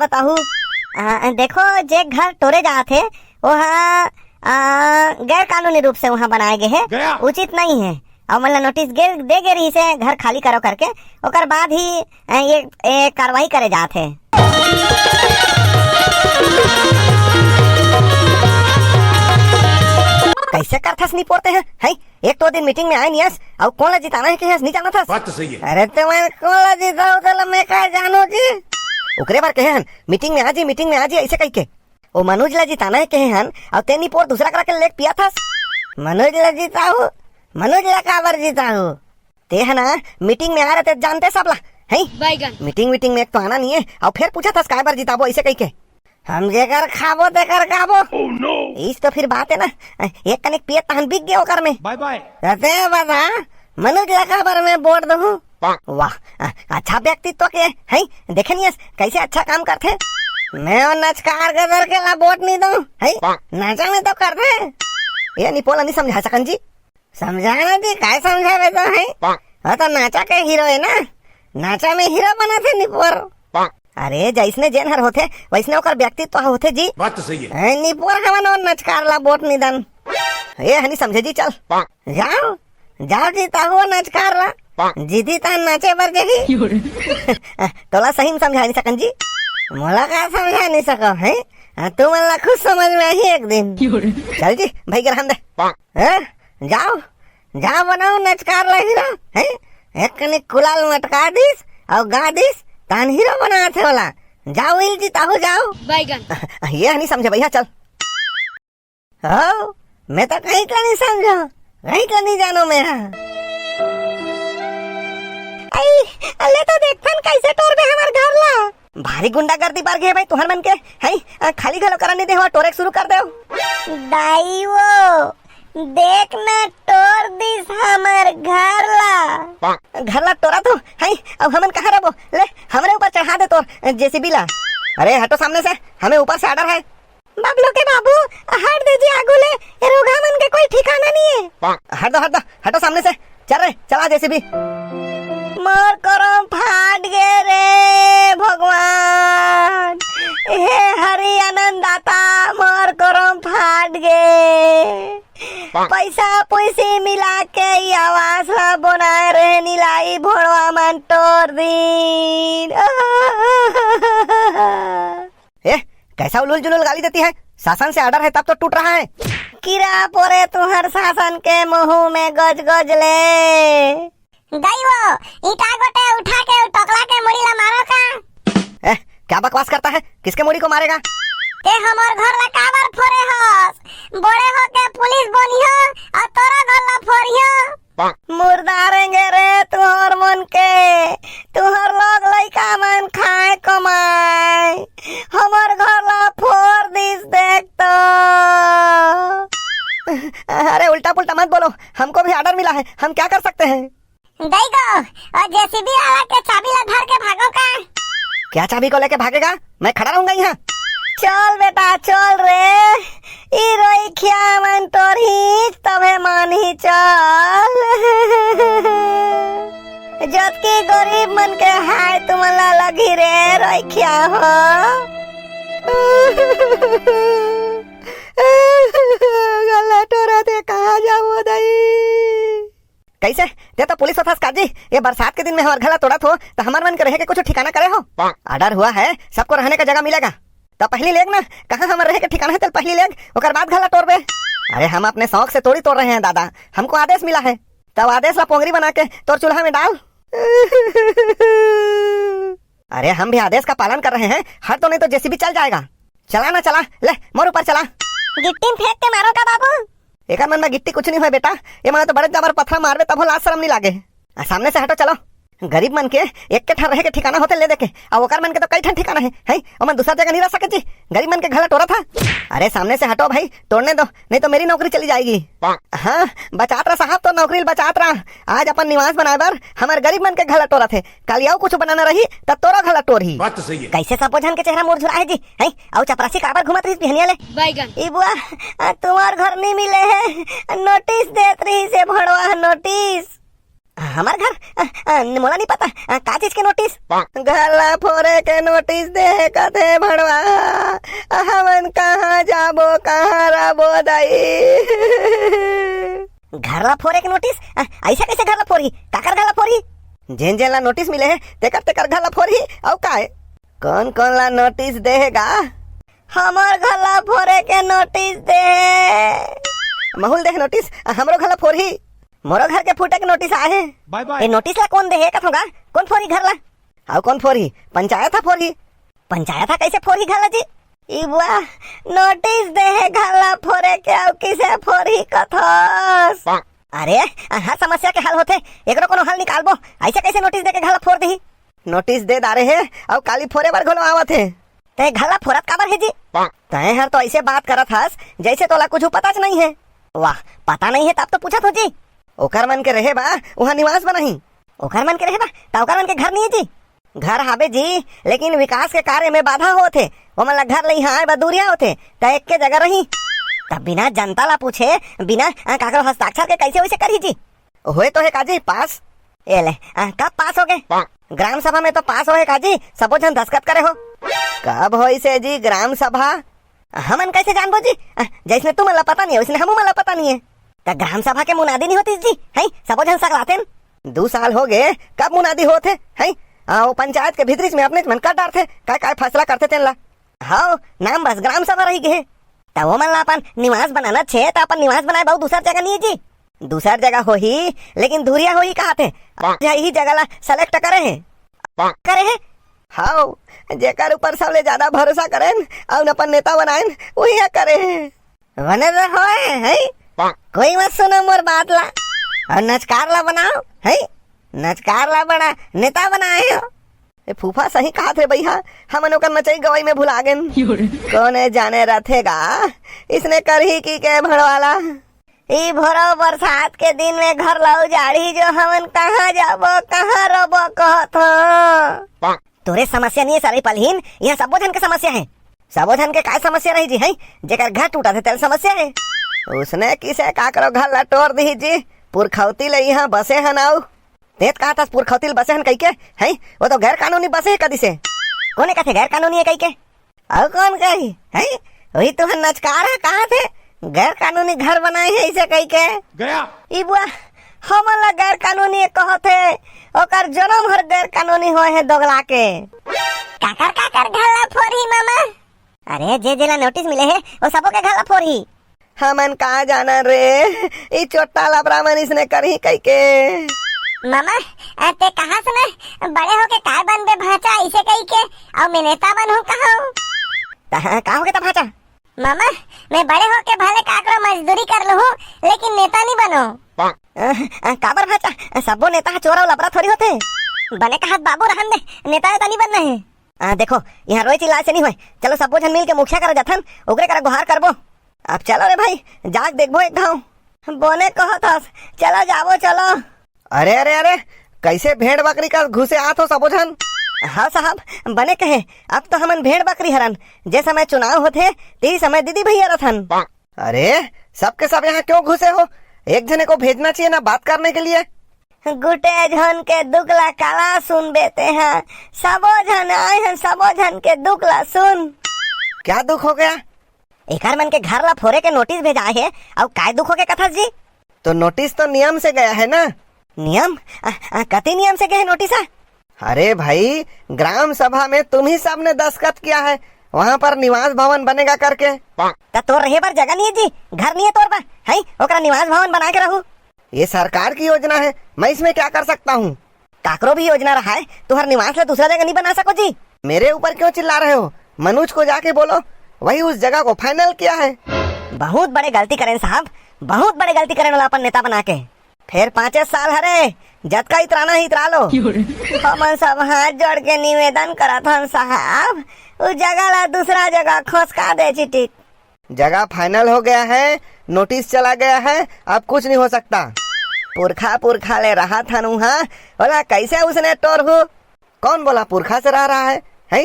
बताहू। देखो जे घर टोरे जाते वहाँ गैर कानूनी रूप से वहाँ बनाए गए है, उचित नहीं है। और मतलब नोटिस दे गे रही से घर खाली करो करके, ओकर बाद ही ये कार्रवाई करे जाते। कैसे करथस नहीं पोरते हैं? है एक तो दिन मीटिंग में आए नहीं और कौन ला जिताना है कि नहीं जाना था? बात तो सही है। अरे तो मैं कौन ला जिताऊं तो मैं क्या जानो जी? ओकरे बार कहे हन मीटिंग में आ जी ऐसे कह के ओ मनोज ला जिताना है कहे हन और तेनी पोर दूसरा करा के लेक पिया था। मनोज ला जिताऊ, मनोज ला काबर जिताऊ? ते है ना मीटिंग में आ रहे थे जानते सब ला है। मीटिंग में एक तो आना नहीं है और फिर पूछा था काय बार जिताबो ऐसे कह के। हम जेकर खाबो तेकर खाबो। oh, no. इस तो फिर बात है ना, एक कनिक पिए तहन बिक गए ओकर में। बाय बाय रहते बता मनोज ला काबर में वोट दूं। वाह अच्छा व्यक्तित्व के है, देखे नहीं कैसे अच्छा काम करते। मैं और नचकार गदर के ला वोट नहीं दूं है, नाचा में तो करते ये निपोला नहीं समझा सकन जी। समझाना जी काय समझावे तो है तो नाचा के हीरो है ना, नाचा में हीरो बना थे निपोर। अरे जैसने जेन हर होते वैसने ओकर व्यक्तित्व होते जी। बात तो सही है। निपोर हमन और नचकार ला वोट नहीं दन ये हनी समझे जी। चल जाओ जाओ जीता हुआ नचकार ला जीती ता नाचे बर जगी। तोला सही में समझा नहीं सकन जी, मोला का समझा नहीं सको है, तू मला खुद समझ में आई एक दिन। चल जी भाई ग्रहण दे जाओ जाओ बनाओ नचकार ला हीरो है, एक कनिक कुलाल मटका दिस और गा दिस तान हीरो बना थे वाला। जाओ इल जीता हो जाओ ये नहीं समझे भैया। चल मैं तो कहीं का नहीं समझो, कहीं का नहीं जानो मैं। अल्ले तो देखथन कैसे टोर बे हमार घर ला भारी गुंडागर्दी बार गए भाई तुहर मन के है, खाली घलो कराने दे टोरे शुरू कर दे। दाई वो देख ना टोर दिस हमार घर ला टोरा तो है। अब हमन कहाँ रहो ले हमरे ऊपर चढ़ा दे तोर जेसीबी ला। अरे हटो सामने से, हमें ऊपर से ऑर्डर है। बबलू के बाबू हट दीजिए आगू ले, रोगा मन के कोई ठिकाना नहीं है। हटो सामने से, चल रे चला जेसीबी। मोर करम फाट गए रे भगवान, हे हरि आनंद दाता मोर करम फाट गए। पैसा पैसे मिला के आवास ला बनाए रहे नीलाई भोड़वा मन तोड़ दिन। कैसा उलूल जुलूल गाली देती है, शासन से ऑर्डर है तब तो टूट रहा है। कीड़ा पोरे तुहर शासन के मुंह में गज गज ले। गईवो ईटा गोटे उठा के टकला के मुड़ी ला मारो का। क्या बकवास करता है, किसके मुड़ी को मारेगा? ते हमर घर ला काबर फोरे हस, बड़े हो के पुलिस बनियो और तोरा घर ला फोरियो। मुर्दारेंगे रे तुहर मन के, तुहर लोग लइका मन खाए कमाए, हमर घर ला फोर दिस देख तो। अरे उल्टा पुल्टा मत बोलो, हमको भी ऑर्डर मिला है, हम क्या कर सकते हैं? गो और जेसीबी वाला के चाबी ला धर के भागो का। क्या चाबी को लेके भागेगा, मैं खड़ा रहूंगा यहाँ। चल बेटा चल रे, ई रोइखिया मन तोर ही तबे मान ही चल। जत की गरीब मन के हाय तुमला लगी रे रोइखिया हो। गला टोरा दे कहाँ जाऊँ दाई? कैसे ते तो पुलिस होता काजी, ये बरसात के दिन में हमार गला तोड़ा तो हमार मन के रहे के कुछ ठिकाना करे हो। ऑर्डर हुआ है सबको रहने का जगह मिलेगा, तो पहली लेग ना कहाँ हमारे रहे के ठिकाना है, तो पहली लेग ओकर बाद गला तोड़ बे। अरे हम अपने शौक से तोड़ रहे हैं दादा, हमको आदेश मिला है, तब आदेश ला पोंगरी बना के तोर चूल्हा में डाल। अरे हम भी आदेश का पालन कर रहे हैं, हट तो नहीं तो जेसीबी चल जाएगा। चला ना चला, ले मोर ऊपर चला। गिट्टी फेंक के मारो का बाबू। एक मन में गिट्टी कुछ नहीं हुए बेटा, ये मैं तो बड़े जबर पत्थर मारवे तब लाज शर्म नहीं लागे। सामने से हटो चलो, गरीब मन के एक के ठर रहे के ठिकाना होते ले देखे, और ओकर मन के तो कई ठन ठिकाना है और मैं दूसरा जगह नहीं रह सके जी, गरीब मन के घर टोरा था। अरे सामने से हटो भाई, तोड़ने दो नहीं तो मेरी नौकरी चली जाएगी। हाँ बचात रहा साहब, तो नौकरी बचात रहा। आज अपन निवास बनाए बर हमारे गरीब मन के घर टोरा थे, कल याओ कुछ बनाना रही तब तोरा घर टोर ही। बात तो सही है। कैसे सब जन के चेहरा मोड़ झुरा है जी, है और चपरासी काबर घुमत रही बिहनिया ले। बैगन ई बुआ तुम्हार घर नहीं मिले है, नोटिस देत रही से भड़वा नोटिस। हमार घर मोला नहीं पता का चीज के नोटिस। घरला फोरे के नोटिस दे कथे भड़वा, हमन कहाँ जाबो कहाँ रबो दाई। घरला फोरे के नोटिस ऐसा कैसे घरला फोरी, काकर घरला फोरी? जेन जेन ला नोटिस मिले है तेकर घरला फोरी औ काहे? कौन कौन ला नोटिस देगा? हमार घरला फोरे के नोटिस दे। महूल देख नोटिस हमरो घरला फोरी, मोरो घर के फूटे के नोटिस आए हैं। Bye bye. ए नोटिस ला कौन दे कथोगा? कौन फोरी घर ला? और कौन फोरी? पंचायत था फोरी। पंचायत था कैसे फोरी घर ला जी? ई बुआ नोटिस दे घर ला फोरे के और किसे फोरी कथोस? अरे हर समस्या के हल होते, एकरो कोनो हल निकालबो। ऐसे कैसे नोटिस दे के घर ला फोड़ दी? नोटिस दे दारे है और काली फोरे बार घलो आवत है। ते घर ला फोरत काबर है जी? तय हर तो ऐसे बात करत हस जैसे तोला कुछ पता नहीं है। वाह पता नहीं है तब तो पूछत हो जी। ओकर मन के रहे बा वहाँ निवास बनाही। ओकर मन के रहे बा ता ओकर मन के घर नहीं है जी। घर हावे जी लेकिन विकास के कार्य में बाधा होते, ओमन ला घर लई हाय दूरिया होते त एक के जगह रही। तब बिना जनता ला पूछे बिना काकरो हस्ताक्षर के कैसे वैसे करी जी? होए तो है काजी पास। ए ले कब पास हो गए? ग्राम सभा में तो पास होए काजी, सबो जन दस्तखत करे हो। कब होई से जी ग्राम सभा? हमन कैसे जानबो जी? जैसे तुम ला पता नहीं है वैसे हमू ला पता नहीं है। त ग्राम सभा के मुनादी नहीं होती जी है? सबो जन सकलातेन 2 साल हो गए कब मुनादी होते है? वो पंचायत के भीतरी में अपने मन कर डालते काय काय फैसला करते तेन ला। हाँ नाम बस ग्राम सभा रही गए तब वो मन ला अपन निवास बनाना छे तो अपन निवास बनाए बहुत दूसर जगह नहीं है जी। दूसर जगह हो ही लेकिन दूरिया हो ही कहा थे यही जगह ला सेलेक्ट करे है। हाँ जेकर ऊपर सबले ज्यादा भरोसा करें और अपन नेता बनाए वही करे बने होए है। कोई मत सुनो मोर बात ला और नचकार ला बनाओ है, नचकार ला बना नेता बनाए हो। ए फूफा सही कहा थे भैया, हमन ओकर नचई गवई में भुला गए। कौन जाने रथेगा इसने करही की के भड़वाला। ई भरो बरसात के दिन में घर ला उजाड़ी जो हमन कहाँ जाबो कहाँ रबो कहत। तोरे समस्या नहीं है सारी पलहीन, यहाँ सबो जन के समस्या है। सबो जन के काय समस्या रही जी है? जेकर घर टूटा थे तेल समस्या है। उसने किसे काकरो घर ला तोड़ दी जी, पुरखौती ले यहाँ बसे हन आउ तेत कहा था पुरखौती बसे हन कही के है? वो तो गैर कानूनी बसे है कदी से। कोने कहते गैर कानूनी है कही के? और कौन कही है? वही तो नचकार है कहा थे गैर कानूनी घर बनाए है इसे कही के गया। ई बुआ हमन ला गैर कानूनी कहते ओकर जन्म हर गैर कानूनी होए है दोगला के। काकर घर ला फोरी मामा? अरे जे जेला नोटिस मिले है वो सबो के घर ला फोरी। हमन कहा जाना रे ई चोटा ला ब्राह्मण इसने करही कही के। मामा ते कहाँ से मैं बड़े होके काय बनबे भाचा इसे कही के और मैं नेता बनूं कहाँ हो गया था भाचा? मामा मैं बड़े होके भले काकरो मजदूरी कर लूं लेकिन नेता नहीं बनो। काबर भाचा सबो नेता चोर और लबरा थोड़ी होते। बने कहा बाबू रहन दे, नेता नहीं बनना है। देखो यहाँ रोई चिल्ला से नहीं हुए, चलो सबो जन मिल के मुखिया कर जथन ओकरे कर गुहार करबो। अब चलो रे भाई जाग देखबो एक गाँव बोने कहो था चलो जाबो चलो। अरे अरे अरे कैसे भेड़ बकरी का घुसे आत हो सबो जन? हाँ साहब बने कहे अब तो हमन भेड़ बकरी हरन, जे समय चुनाव होते ती समय दीदी भैया रथन। अरे सबके सब यहाँ क्यों घुसे हो? एक जने को भेजना चाहिए ना बात करने के लिए। गुटे जन के दुखला काला सुन बेते हैं, सबो जन आए हैं सबो जन के दुखला सुन। क्या दुख हो गया? एकर मन के घर ला फोरे के नोटिस भेजा है और काय दुख हो गया कथा जी? तो नोटिस तो नियम से गया है ना। नियम? कति नियम से गए नोटिस? अरे भाई ग्राम सभा में तुम ही सब ने दस्तखत किया है, वहाँ पर निवास भवन बनेगा करके। तो रहे पर जगह नहीं है जी, घर नहीं है तोर पर है ओकरा निवास भवन बना के रहू। ये सरकार की योजना है, मैं इसमें क्या कर सकता हूँ? काकरो भी योजना रहा है तो हर निवास ला दूसरा जगह नहीं बना सको जी। मेरे ऊपर क्यों चिल्ला रहे हो? मनोज को जाके बोलो, वही उस जगह को फाइनल किया है। बहुत बड़े गलती करें साहब, बहुत बड़े गलती करें वाला अपन नेता बना के। फिर 5 साल हरे जत का इतराना ही इतरा लो। हमन सब हाथ जोड़ के निवेदन करत हन साहब उस जगह ला दूसरा जगह खोसका दे चिट्ठी। जगह फाइनल हो गया है, नोटिस चला गया है, अब कुछ नहीं हो सकता। पुरखा ले रहा था वहाँ, बोला कैसे उसने तोड़ हो? कौन बोला पुरखा से रह रहा है?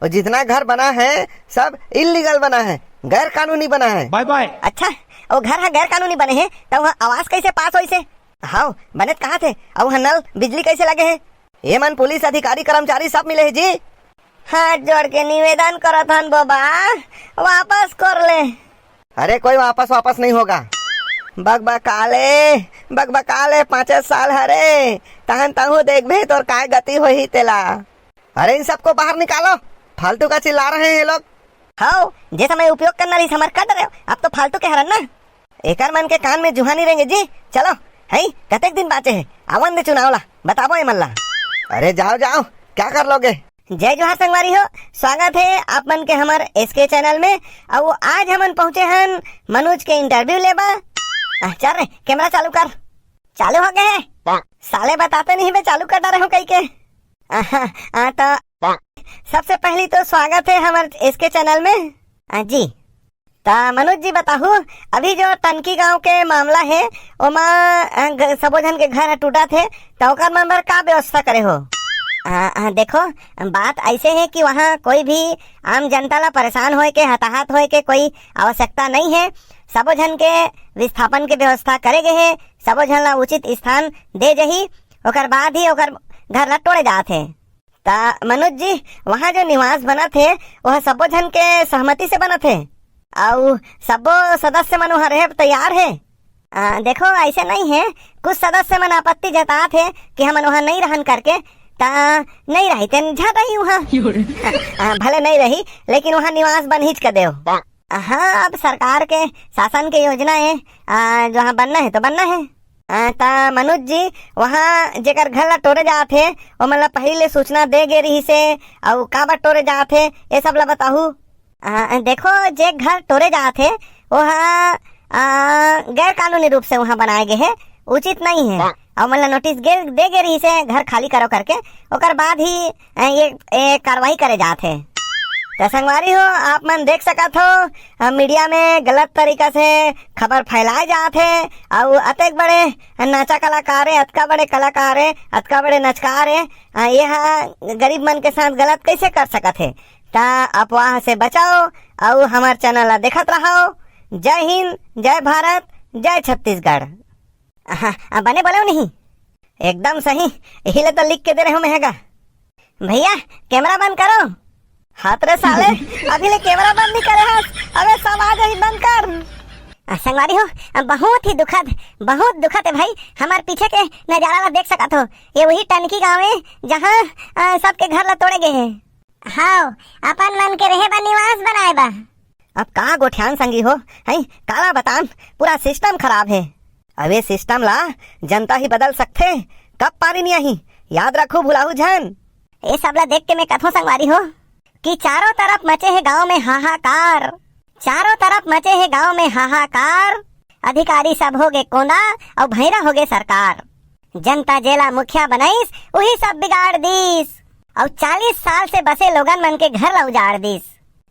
और जितना घर बना है सब इलीगल बना है, गैर कानूनी बना है। Bye bye. अच्छा वो घर है गैर कानूनी बने हैं तो वहाँ आवास कैसे पास हो? इसे हाँ बनेत कहाँ थे अब नल बिजली कैसे लगे है? ये मन पुलिस अधिकारी कर्मचारी सब मिले है जी। हाथ जोड़ के निवेदन करो थन बाबा वापस कर ले। अरे कोई वापस नहीं होगा। बकबकाले 5 साल हरे तहन तहु देखबे तोर काय गति होही तेला। अरे इन सबको बाहर निकालो, फालतू का चिल्ला रहे हैं ये लोग। हाँ जे समय उपयोग करना रही समर कर रहे हो, अब तो फालतू के हरन ना। एकर मन के कान में जुहानी रहेंगे जी। चलो है कतेक दिन बाचे है आवन दे चुनावला बताबो ए मल्ला। अरे जाओ क्या कर लोगे। जय जोहार संगवारी हो, स्वागत है आप मन के हमार एसके चैनल में। और आज हमन पहुंचे हन मनोज के इंटरव्यू लेबा। चल रे कैमरा चालू कर। चालू हो गए है साले बताते नहीं बे चालू कर रहे हो कई के। तो सबसे पहली तो स्वागत है हमारे इसके चैनल में जी। तो मनोज जी बताहू अभी जो तनकी गांव के मामला है ओमा सबो जन के घर टूटा थे तो ओकर मन का व्यवस्था करे हो। देखो बात ऐसे है कि वहाँ कोई भी आम जनता ला परेशान होए के हताहत होए के कोई आवश्यकता नहीं है। सबो जन के विस्थापन के व्यवस्था करे गए है। सबो जन ला उचित स्थान दे जही ओकर बाद ही ओकर घर ला तोड़े जात है। ता मनोज जी वहाँ जो निवास बना थे वह सबो जन के सहमति से बना थे और सबो सदस्य मन वहाँ रहे तैयार है। देखो ऐसे नहीं है, कुछ सदस्य मन आपत्ति जतात है कि हम वहाँ नहीं रहन करके ता नहीं रही तेन झा रही वहाँ भले नहीं रही लेकिन वहाँ निवास बन हिच कर देव। हाँ अब सरकार के शासन के योजना है जहाँ बनना है तो बनना है। ता मनोज जी वहाँ जेकर घर ला टोरे जात है वो मतलब पहले सूचना दे गे रही से और का बार टोरे जात है ये सब ला बताहू। देखो जे घर टोरे जात है वहाँ गैर कानूनी रूप से वहाँ बनाए गए है, उचित नहीं है और मतलब नोटिस दे गे रही से घर खाली करो करके ओकर बाद ही ये कार्रवाई करे जात है। तो संगवारी हो आप मन देख सकत हो मीडिया में गलत तरीका से खबर फैलाए जात है और अतक बड़े नाचा कलाकार है, अतका बड़े कलाकार है, अतका बड़े नचकार है, यह गरीब मन के साथ गलत कैसे कर सकत है। ता अफवाह से बचाओ और हमार चैनल ला देखत रहो। जय हिंद, जय भारत, जय छत्तीसगढ़। बने बोले नहीं एकदम सही, यही ले तो लिख के दे रहे हो महंगा। भैया कैमरा बंद करो। हाथ रे साले अभी ले कैमरा बंद नहीं करे हाथ, अबे सब आ जाए बंद कर। संगवारी हो बहुत दुखद है भाई। हमारे पीछे के नजारा ला देख सकत हो, ये वही टनकी गाँव है जहाँ सबके घर ला तोड़े गए हैं। हाँ अपन मन के रहे बा निवास बनाए बा। अब का गोठियान संगी हो है काला बतान, पूरा सिस्टम खराब है। अब ये सिस्टम ला जनता ही बदल सकते, कब पारी नहीं आई याद रखो भुलाहू झन। ये सब ला देख के मैं कथो संगवारी हो कि चारों तरफ मचे है गांव में हाहाकार, चारों तरफ मचे है गांव में हाहाकार। अधिकारी सब हो गए कोंदा और भैरा हो गए सरकार। जनता जेला मुखिया बनाईस वही सब बिगाड़ दीस और 40 साल से बसे लोगन मन के घर ला उजाड़ दीस।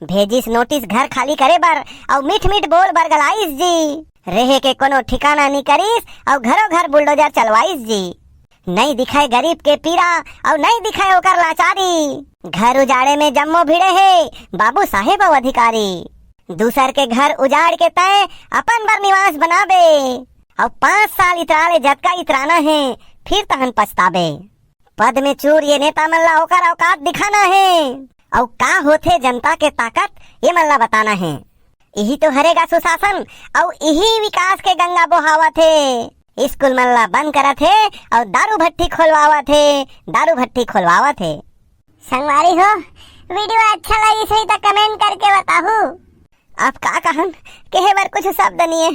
भेजिस नोटिस घर खाली करे बर और मीठ बोल बर गलाइस जी। रहे के कोनो ठिकाना नहीं करीस और घरों घर बुलडोजर चलवाइस जी। नहीं दिखाए गरीब के पीड़ा और नहीं दिखाए ओकर लाचारी। घर उजाड़े में जम्मो भिड़े है बाबू साहेब और अधिकारी। दूसर के घर उजाड़ के तय अपन बर निवास बनाबे और 5 साल इतराले जतका इतराना है फिर तहन पछताबे। पद में चूर ये नेता मन ला ओकर औकात दिखाना है और का होथे जनता के ताकत ये मन ला बताना है। यही तो हरेगा सुशासन और यही विकास के गंगा बहावत है। स्कूल मन ला बंद करत है और दारू भट्टी खोलवावत है। संगवारी हो वीडियो अच्छा लगी सही तो कमेंट करके बताहू। आप का कहन कहे बार कुछ शब्द नहीं है।